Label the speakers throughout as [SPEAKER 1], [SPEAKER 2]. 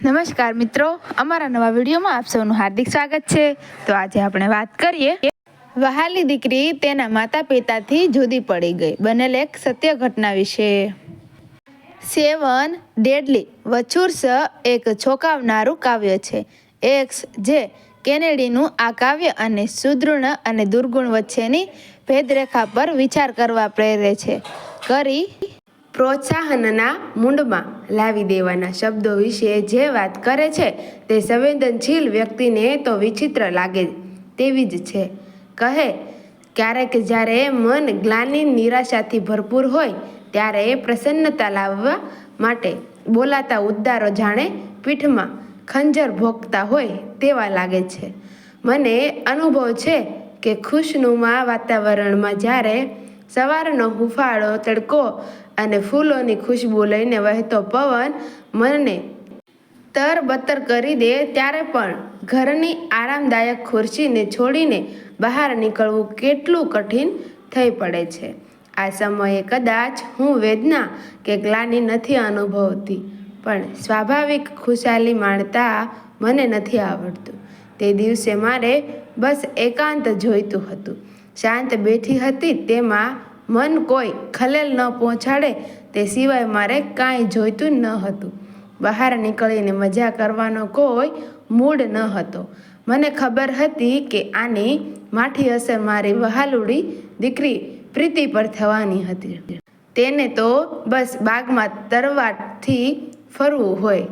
[SPEAKER 1] નમસ્કાર મિત્રો, અમારા નવા વિડીયોમાં આપ સૌનું હાર્દિક સ્વાગત છે। તો આજે આપણે વાત કરીએ વહાલી દીકરી તેના માતા પિતાથી જુદી પડી ગઈ બનેલ એક સત્ય ઘટના વિશે। સેવન ડેડલી વચુર્સ એક ચોંકાવનારું કાવ્ય છે। એક્સ જે કેનેડીનું આ કાવ્ય અને સુદૃઢ અને દુર્ગુણ વચ્ચેની ભેદરેખા પર વિચાર કરવા પ્રેરે છે। કરી પ્રોત્સાહનના મૂંડમાં લાવી દેવાના શબ્દો વિશે જે વાત કરે છે તે સંવેદનશીલ વ્યક્તિને તો વિચિત્ર લાગે તેવી જ છે। કહે ક્યારેક જ્યારે મન ગ્લાનિ નિરાશાથી ભરપૂર હોય ત્યારે પ્રસન્નતા લાવવા માટે બોલાતા ઉદ્ગારો જાણે પીઠમાં ખંજર ભોંકતા હોય તેવા લાગે છે। મને અનુભવ છે કે ખુશનુમા વાતાવરણમાં જ્યારે સવારનો હૂંફાળો તડકો અને ફૂલોની ખુશ્બુ લઈને વહેતો પવન મનને તરબતર કરી દે ત્યારે પણ ઘરની આરામદાયક ખુરશીને છોડીને બહાર નીકળવું કેટલું કઠિન થઈ પડે છે। આ સમયે કદાચ હું વેદના કે ગ્લાનિ નથી અનુભવતી, પણ સ્વાભાવિક ખુશાલી માણતા મને નથી આવડતું। તે દિવસે મારે બસ એકાંત જોઈતું હતું। શાંત બેઠી હતી, તેમાં મન કોઈ ખલેલ ન પહોંચાડે તે સિવાય મારે કાંઈ જોઈતું ન હતું। બહાર નીકળીને મજા કરવાનો કોઈ મૂડ ન હતો। મને ખબર હતી કે આની માઠી અસર મારી વહાલુડી દીકરી પ્રીતિ પર થવાની હતી। તેને તો બસ બાગમાં તરવાટથી ફરવું હોય,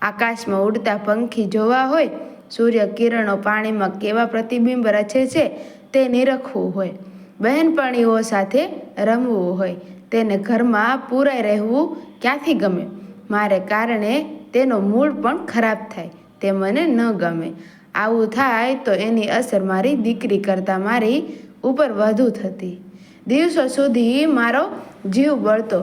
[SPEAKER 1] આકાશમાં ઉડતા પંખી જોવા હોય, સૂર્ય કિરણો પાણીમાં કેવા પ્રતિબિંબ રચે છે તે નિરખવું હોય, બહેનપણીઓ સાથે રમવું હોય। તેને ઘરમાં પૂરાઈ રહેવું ક્યાંથી ગમે? મારે કારણે તેનો મૂડ પણ ખરાબ થાય તે મને ન ગમે। આવું થાય તો એની અસર મારી દીકરી કરતાં મારી ઉપર વધુ થતી। દિવસો સુધી મારો જીવ બળતો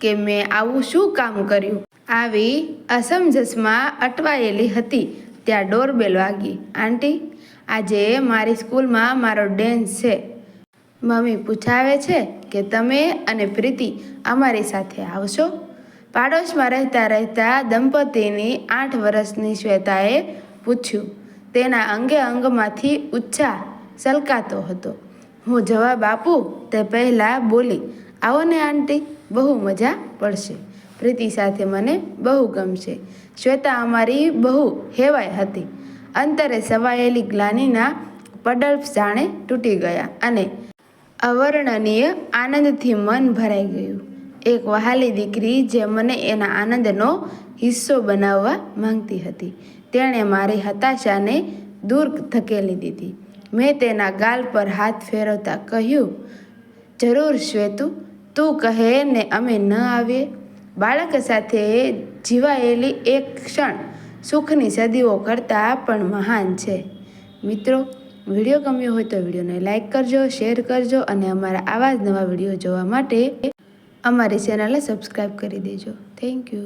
[SPEAKER 1] કે મેં આવું શું કામ કર્યું। આવી અસમંજસમાં અટવાયેલી હતી ત્યાં ડોરબેલ વાગી। આંટી, આજે મારી સ્કૂલમાં મારો ડેન્સ છે। મમ્મી પૂછાવે છે કે તમે અને પ્રીતિ અમારી સાથે આવશો? પાડોશમાં રહેતા રહેતા દંપતીની 8 વર્ષની શ્વેતાએ પૂછ્યું। તેના અંગે અંગમાંથી ઉત્સાહ સલકાતો હતો। હું જવાબ આપું તે પહેલાં બોલી, આવો ને આંટી, બહુ મજા પડશે। પ્રીતિ સાથે મને બહુ ગમશે। શ્વેતા અમારી બહુ હેવાય હતી। અંતરે સવાયેલી ગ્લાનિના પડલ્સ જાણે તૂટી ગયા અને અવર્ણનીય આનંદથી મન ભરાઈ ગયું। એક વહાલી દીકરી જે મને એના આનંદનો હિસ્સો બનાવવા માંગતી હતી, તેણે મારી હતાશાને દૂર ધકેલી દીધી। મેં તેના ગાલ પર હાથ ફેરવતા કહ્યું, જરૂર શ્વેતુ, તું કહે ને અમે ન આવીએ। બાળક સાથે જીવાયેલી એક ક્ષણ સુખની સદીઓ કરતાં પણ મહાન છે। મિત્રો, વિડીયો ગમ્યો હોય તો વિડીયોને લાઇક કરજો, શેર કરજો અને અમારા આવા જ નવા વિડીયો જોવા માટે અમારી ચેનલને સબસ્ક્રાઈબ કરી દેજો। Thank you.